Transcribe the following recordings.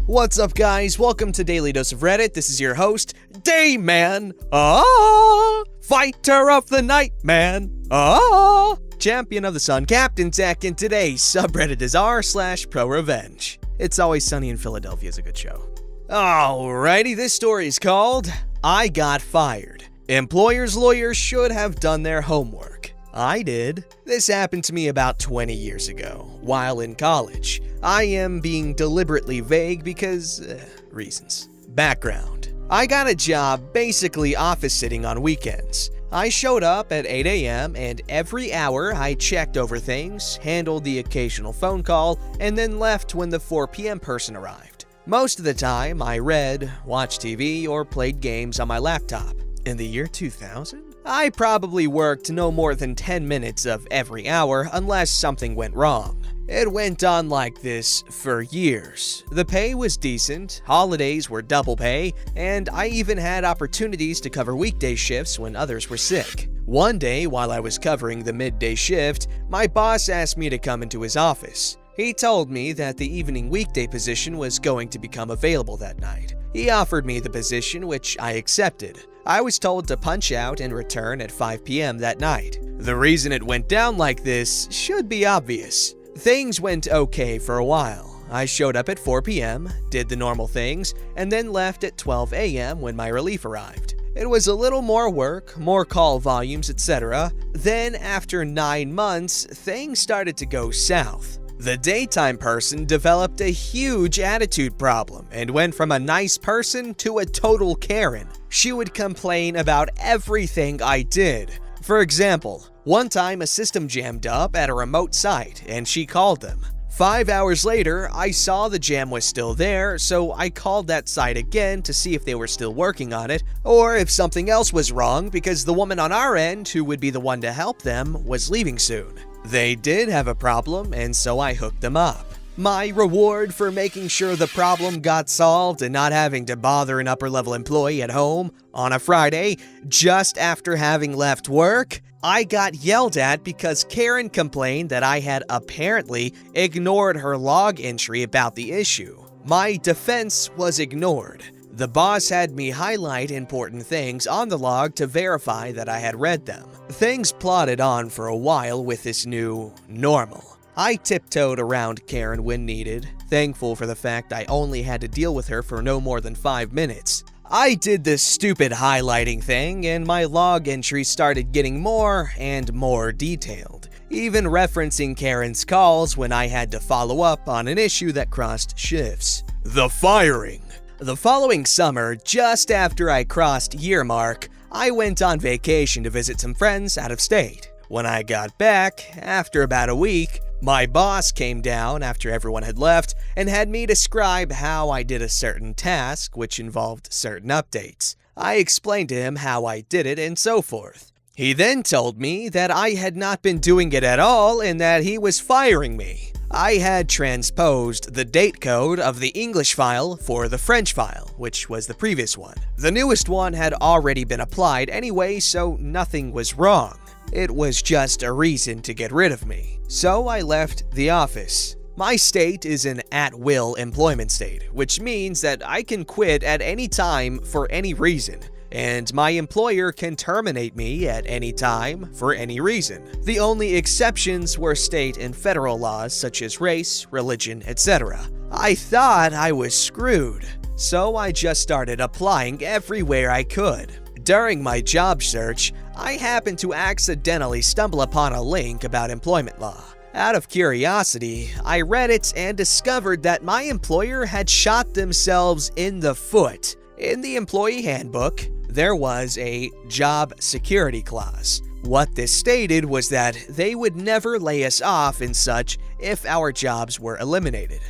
What's up, guys? Welcome to Daily Dose of Reddit. This is your host, Dayman. Fighter of the night, man. Champion of the sun, Captain Tech, and today's subreddit is r/ProRevenge. It's Always Sunny in Philadelphia is a good show. Alrighty, this story is called I Got Fired. Employers' lawyers should have done their homework. I did. This happened to me about 20 years ago, while in college. I am being deliberately vague because, reasons. Background. I got a job basically office sitting on weekends. I showed up at 8 a.m. and every hour I checked over things, handled the occasional phone call, and then left when the 4 p.m. person arrived. Most of the time, I read, watched TV, or played games on my laptop. In the year 2000? I probably worked no more than 10 minutes of every hour unless something went wrong. It went on like this for years. The pay was decent, holidays were double pay, and I even had opportunities to cover weekday shifts when others were sick. One day, while I was covering the midday shift, my boss asked me to come into his office. He told me that the evening weekday position was going to become available that night. He offered me the position, which I accepted. I was told to punch out and return at 5 p.m. that night. The reason it went down like this should be obvious. Things went okay for a while. I showed up at 4 p.m., did the normal things, and then left at 12 a.m. when my relief arrived. It was a little more work, more call volumes, etc. Then, after 9 months, things started to go south. The daytime person developed a huge attitude problem and went from a nice person to a total Karen. She would complain about everything I did. For example, one time a system jammed up at a remote site and she called them. 5 hours later, I saw the jam was still there, so I called that site again to see if they were still working on it, or if something else was wrong because the woman on our end, who would be the one to help them, was leaving soon. They did have a problem, and so I hooked them up. My reward for making sure the problem got solved and not having to bother an upper-level employee at home on a Friday, just after having left work, I got yelled at because Karen complained that I had apparently ignored her log entry about the issue. My defense was ignored. The boss had me highlight important things on the log to verify that I had read them. Things plodded on for a while with this new normal. I tiptoed around Karen when needed, thankful for the fact I only had to deal with her for no more than 5 minutes. I did this stupid highlighting thing, and my log entry started getting more and more detailed, even referencing Karen's calls when I had to follow up on an issue that crossed shifts. The firing. The following summer, just after I crossed year mark, I went on vacation to visit some friends out of state. When I got back, after about a week, my boss came down after everyone had left and had me describe how I did a certain task which involved certain updates. I explained to him how I did it and so forth. He then told me that I had not been doing it at all and that he was firing me. I had transposed the date code of the English file for the French file, which was the previous one. The newest one had already been applied anyway, so nothing was wrong. It was just a reason to get rid of me. So I left the office. My state is an at-will employment state, which means that I can quit at any time for any reason, and my employer can terminate me at any time for any reason. The only exceptions were state and federal laws such as race, religion, etc. I thought I was screwed, so I just started applying everywhere I could. During my job search, I happened to accidentally stumble upon a link about employment law. Out of curiosity, I read it and discovered that my employer had shot themselves in the foot. In the employee handbook, there was a job security clause. What this stated was that they would never lay us off and such if our jobs were eliminated.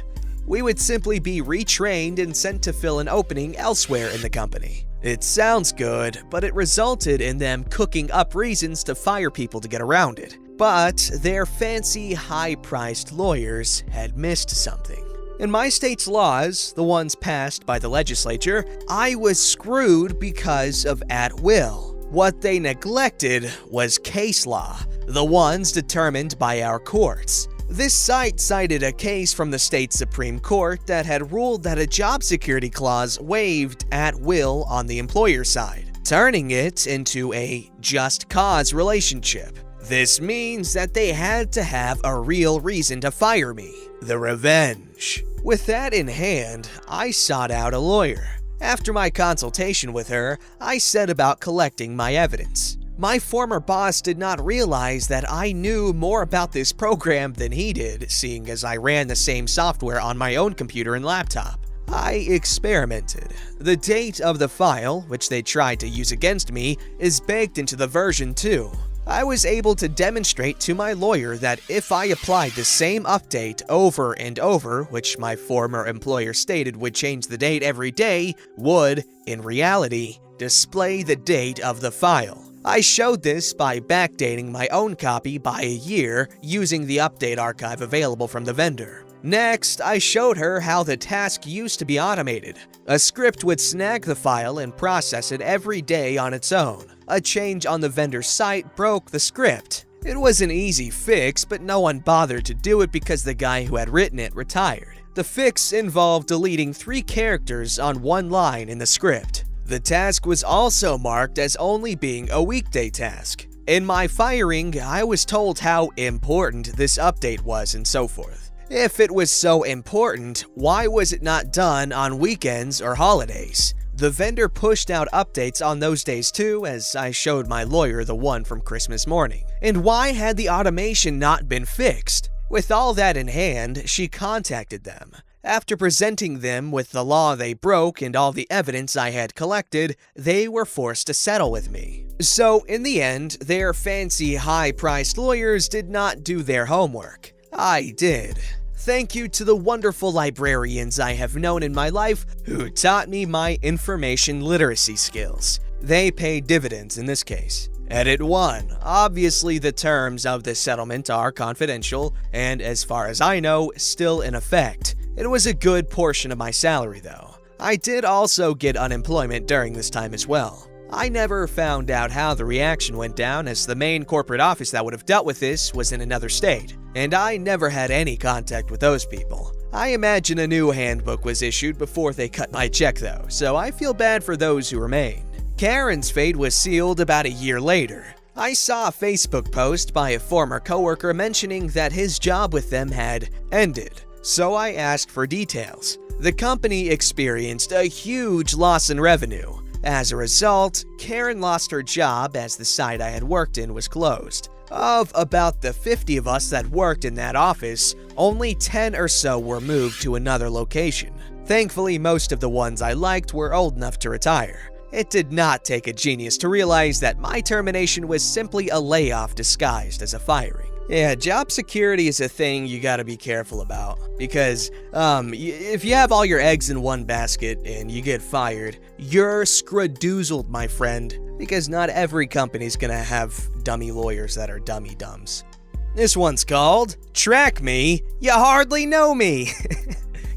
We would simply be retrained and sent to fill an opening elsewhere in the company. It sounds good, but it resulted in them cooking up reasons to fire people to get around it. But their fancy, high-priced lawyers had missed something. In my state's laws, the ones passed by the legislature, I was screwed because of at will. What they neglected was case law, the ones determined by our courts. This site cited a case from the state Supreme Court that had ruled that a job security clause waived at will on the employer side, turning it into a just cause relationship. This means that they had to have a real reason to fire me, the revenge. With that in hand, I sought out a lawyer. After my consultation with her, I set about collecting my evidence. My former boss did not realize that I knew more about this program than he did, seeing as I ran the same software on my own computer and laptop. I experimented. The date of the file, which they tried to use against me, is baked into the version 2. I was able to demonstrate to my lawyer that if I applied the same update over and over, which my former employer stated would change the date every day, would, in reality, display the date of the file. I showed this by backdating my own copy by a year using the update archive available from the vendor. Next, I showed her how the task used to be automated. A script would snag the file and process it every day on its own. A change on the vendor's site broke the script. It was an easy fix, but no one bothered to do it because the guy who had written it retired. The fix involved deleting 3 characters on one line in the script. The task was also marked as only being a weekday task. In my firing, I was told how important this update was and so forth. If it was so important, why was it not done on weekends or holidays? The vendor pushed out updates on those days too, as I showed my lawyer the one from Christmas morning. And why had the automation not been fixed? With all that in hand, she contacted them. After presenting them with the law they broke and all the evidence I had collected, they were forced to settle with me. So in the end, their fancy high-priced lawyers did not do their homework. I did. Thank you to the wonderful librarians I have known in my life who taught me my information literacy skills. They paid dividends in this case. Edit 1. Obviously, the terms of the settlement are confidential and, as far as I know, still in effect. It was a good portion of my salary, though. I did also get unemployment during this time as well. I never found out how the reaction went down, as the main corporate office that would have dealt with this was in another state, and I never had any contact with those people. I imagine a new handbook was issued before they cut my check though, so I feel bad for those who remained. Karen's fate was sealed about a year later. I saw a Facebook post by a former coworker mentioning that his job with them had ended, so I asked for details. The company experienced a huge loss in revenue. As a result, Karen lost her job as the site I had worked in was closed. Of about the 50 of us that worked in that office, only 10 or so were moved to another location. Thankfully, most of the ones I liked were old enough to retire. It did not take a genius to realize that my termination was simply a layoff disguised as a firing. Yeah, job security is a thing you gotta be careful about, because if you have all your eggs in one basket and you get fired, you're scradoozled, my friend, because not every company's gonna have dummy lawyers that are dummy dumbs. This one's called Track Me, You Hardly Know Me.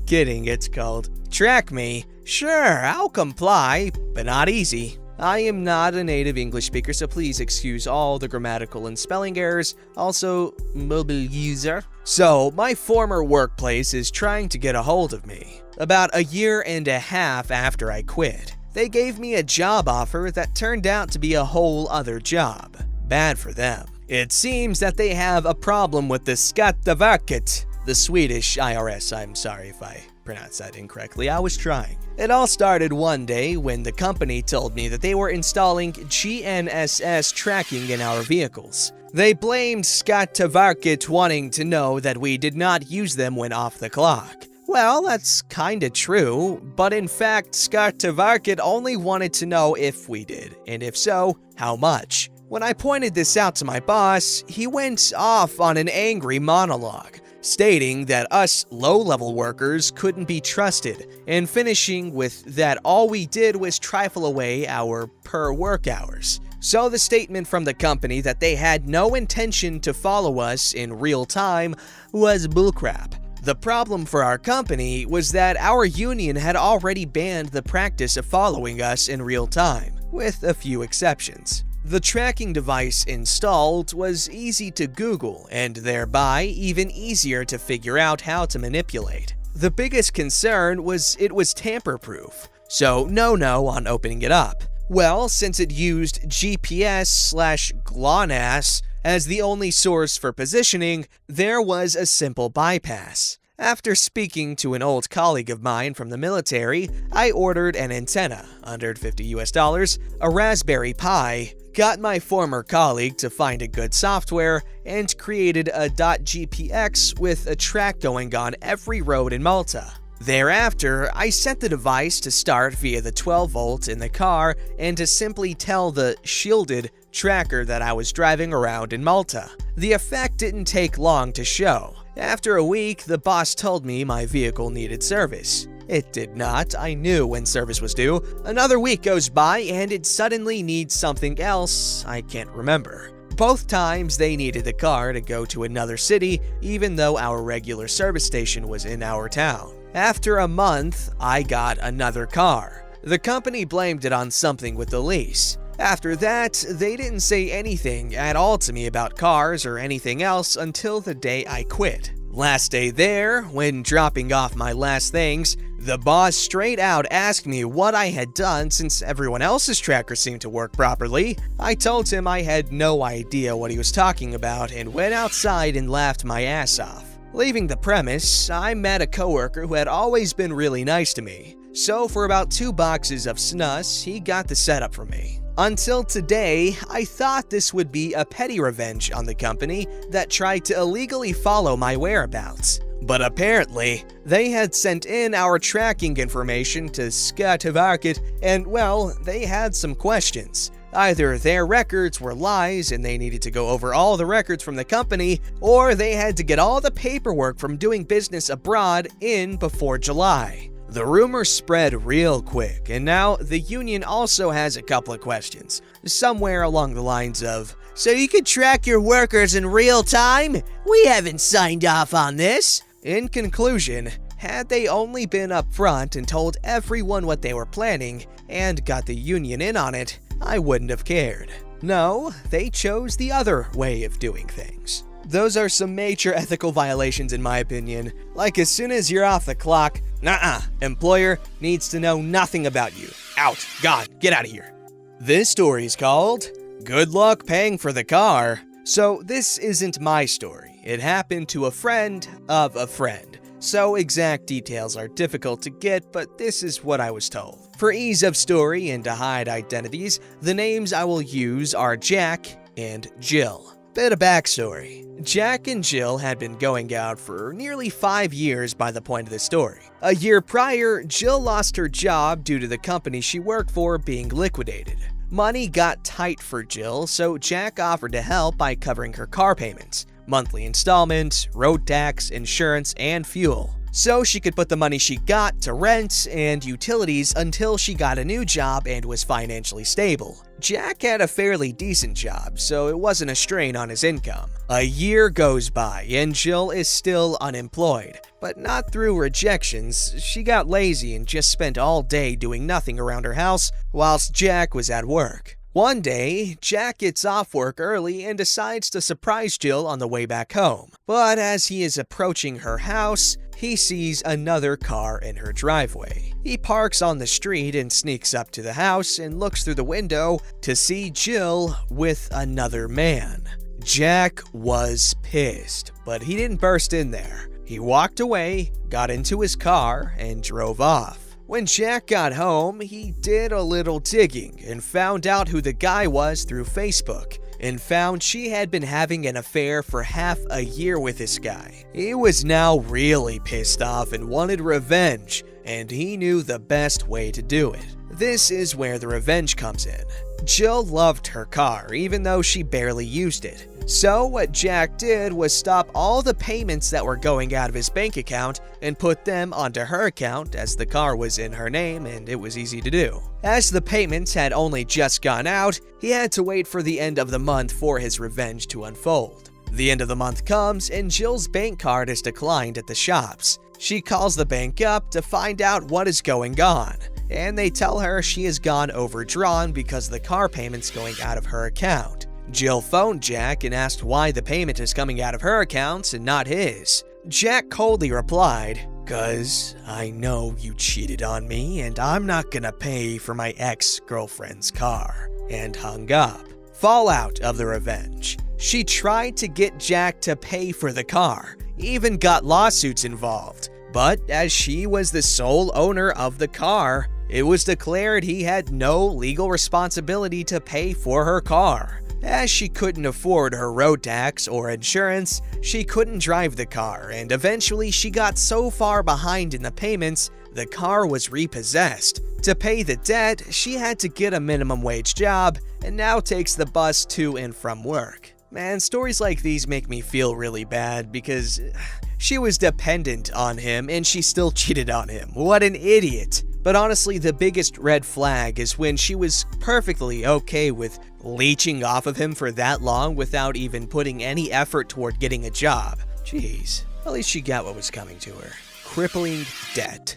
Kidding, it's called Track Me. Sure, I'll comply, but not easy. I am not a native English speaker, so please excuse all the grammatical and spelling errors. Also, mobile user. So, my former workplace is trying to get a hold of me. About a year and a half after I quit, they gave me a job offer that turned out to be a whole other job. Bad for them. It seems that they have a problem with the Skatteverket, the Swedish IRS. I'm sorry if I pronounced that incorrectly. I was trying. It all started one day when the company told me that they were installing GNSS tracking in our vehicles. They blamed Skatteverket wanting to know that we did not use them when off the clock. Well, that's kinda true, but in fact, Skatteverket only wanted to know if we did, and if so, how much. When I pointed this out to my boss, he went off on an angry monologue, stating that us low-level workers couldn't be trusted, and finishing with that all we did was trifle away our per-work hours. So the statement from the company that they had no intention to follow us in real time was bullcrap. The problem for our company was that our union had already banned the practice of following us in real time, with a few exceptions. The tracking device installed was easy to Google and thereby even easier to figure out how to manipulate. The biggest concern was it was tamper-proof, so no on opening it up. Well, since it used GPS/GLONASS as the only source for positioning, there was a simple bypass. After speaking to an old colleague of mine from the military, I ordered an antenna, $150, a Raspberry Pi, got my former colleague to find a good software, and created a .gpx with a track going on every road in Malta. Thereafter, I set the device to start via the 12-volt in the car and to simply tell the shielded tracker that I was driving around in Malta. The effect didn't take long to show. After a week, the boss told me my vehicle needed service. It did not. I knew when service was due. Another week goes by and it suddenly needs something else I can't remember. Both times they needed the car to go to another city, even though our regular service station was in our town. After a month, I got another car. The company blamed it on something with the lease. After that, they didn't say anything at all to me about cars or anything else until the day I quit. Last day there, when dropping off my last things, the boss straight out asked me what I had done since everyone else's tracker seemed to work properly. I told him I had no idea what he was talking about and went outside and laughed my ass off. Leaving the premise, I met a coworker who had always been really nice to me. So for about 2 boxes of snus, he got the setup for me. Until today, I thought this would be a petty revenge on the company that tried to illegally follow my whereabouts. But apparently, they had sent in our tracking information to Skatteverket and, well, they had some questions. Either their records were lies and they needed to go over all the records from the company, or they had to get all the paperwork from doing business abroad in before July. The rumor spread real quick, and now the union also has a couple of questions, somewhere along the lines of, "So you could track your workers in real time? We haven't signed off on this." In conclusion, had they only been upfront and told everyone what they were planning and got the union in on it, I wouldn't have cared. No, they chose the other way of doing things. Those are some major ethical violations in my opinion. Like as soon as you're off the clock, employer needs to know nothing about you. Out, gone, get out of here. This story's called Good Luck Paying for the Car. So this isn't my story. It happened to a friend of a friend. So exact details are difficult to get, but this is what I was told. For ease of story and to hide identities, the names I will use are Jack and Jill. Bit of backstory. Jack and Jill had been going out for nearly 5 years by the point of the story. A year prior, Jill lost her job due to the company she worked for being liquidated. Money got tight for Jill, so Jack offered to help by covering her car payments, monthly installments, road tax, insurance, and fuel. So she could put the money she got to rent and utilities until she got a new job and was financially stable. Jack had a fairly decent job, so it wasn't a strain on his income. A year goes by and Jill is still unemployed, but not through rejections. She got lazy and just spent all day doing nothing around her house whilst Jack was at work. One day, Jack gets off work early and decides to surprise Jill on the way back home. But as he is approaching her house, he sees another car in her driveway. He parks on the street and sneaks up to the house and looks through the window to see Jill with another man. Jack was pissed, but he didn't burst in there. He walked away, got into his car, and drove off. When Jack got home, he did a little digging and found out who the guy was through Facebook, and found she had been having an affair for half a year with this guy. He was now really pissed off and wanted revenge, and he knew the best way to do it. This is where the revenge comes in. Jill loved her car, even though she barely used it. So what Jack did was stop all the payments that were going out of his bank account and put them onto her account, as the car was in her name and it was easy to do. As the payments had only just gone out, he had to wait for the end of the month for his revenge to unfold. The end of the month comes and Jill's bank card is declined at the shops. She calls the bank up to find out what is going on. and they tell her she has gone overdrawn because the car payment's going out of her account. Jill phoned Jack and asked why the payment is coming out of her account and not his. Jack coldly replied, "'Cause I know you cheated on me and I'm not gonna pay for my ex-girlfriend's car," and hung up. Fallout of the revenge. She tried to get Jack to pay for the car, even got lawsuits involved. But as she was the sole owner of the car, it was declared he had no legal responsibility to pay for her car. As she couldn't afford her road tax or insurance, she couldn't drive the car, and eventually she got so far behind in the payments, the car was repossessed. To pay the debt, she had to get a minimum wage job, and now takes the bus to and from work. Man, stories like these make me feel really bad because she was dependent on him and she still cheated on him. What an idiot. But honestly, the biggest red flag is when she was perfectly okay with leeching off of him for that long without even putting any effort toward getting a job. Jeez, at least she got what was coming to her. Crippling debt.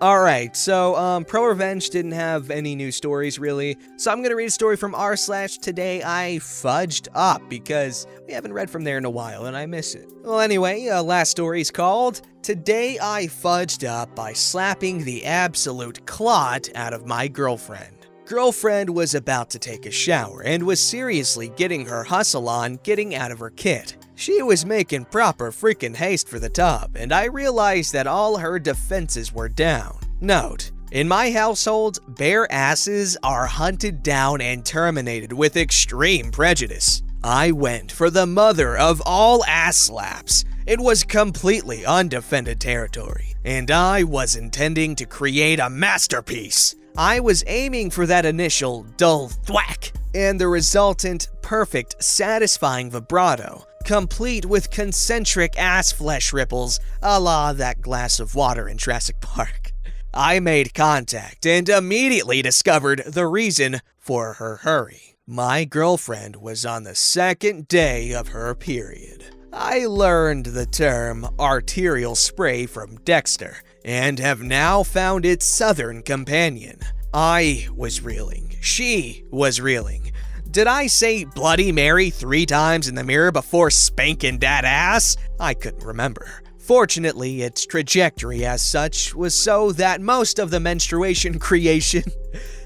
Alright, so ProRevenge didn't have any new stories really, so I'm gonna read a story from r/Today I Fudged Up because we haven't read from there in a while and I miss it. Well anyway, last story is called Today I Fudged Up by Slapping the Absolute Clot Out of My Girlfriend. Girlfriend was about to take a shower and was seriously getting her hustle on getting out of her kit. She was making proper freaking haste for the tub, and I realized that all her defenses were down. Note, in my household, bare asses are hunted down and terminated with extreme prejudice. I went for the mother of all ass slaps. It was completely undefended territory, and I was intending to create a masterpiece. I was aiming for that initial dull thwack, and the resultant perfect, satisfying vibrato, complete with concentric ass flesh ripples a la that glass of water in Jurassic Park. I made contact and immediately discovered the reason for her hurry. My girlfriend was on the second day of her period. I learned the term arterial spray from Dexter and have now found its southern companion. I was reeling. She was reeling. Did I say Bloody Mary 3 times in the mirror before spanking that ass? I couldn't remember. Fortunately, its trajectory as such was so that most of the menstruation creation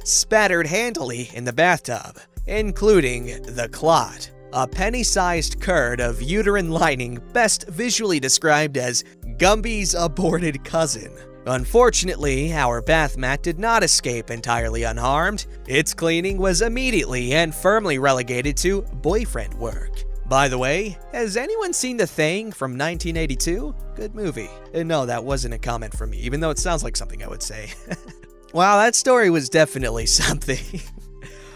spattered handily in the bathtub, including the clot, a penny-sized curd of uterine lining best visually described as Gumby's aborted cousin. Unfortunately, our bath mat did not escape entirely unharmed. Its cleaning was immediately and firmly relegated to boyfriend work. By the way, has anyone seen The Thing from 1982? Good movie. And no, that wasn't a comment from me, even though it sounds like something I would say. Wow, that story was definitely something.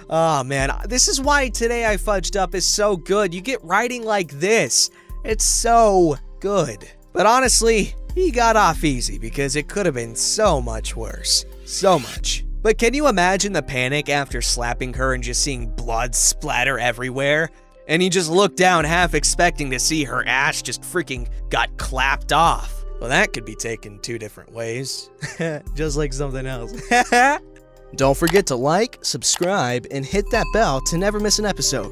Oh man, this is why Today I Fudged Up is so good. You get writing like this. It's so good. But honestly, he got off easy because it could have been so much worse. So much. But can you imagine the panic after slapping her and just seeing blood splatter everywhere? And he just looked down half expecting to see her ass just freaking got clapped off. Well, that could be taken 2 different ways. Just like something else. Don't forget to like, subscribe, and hit that bell to never miss an episode.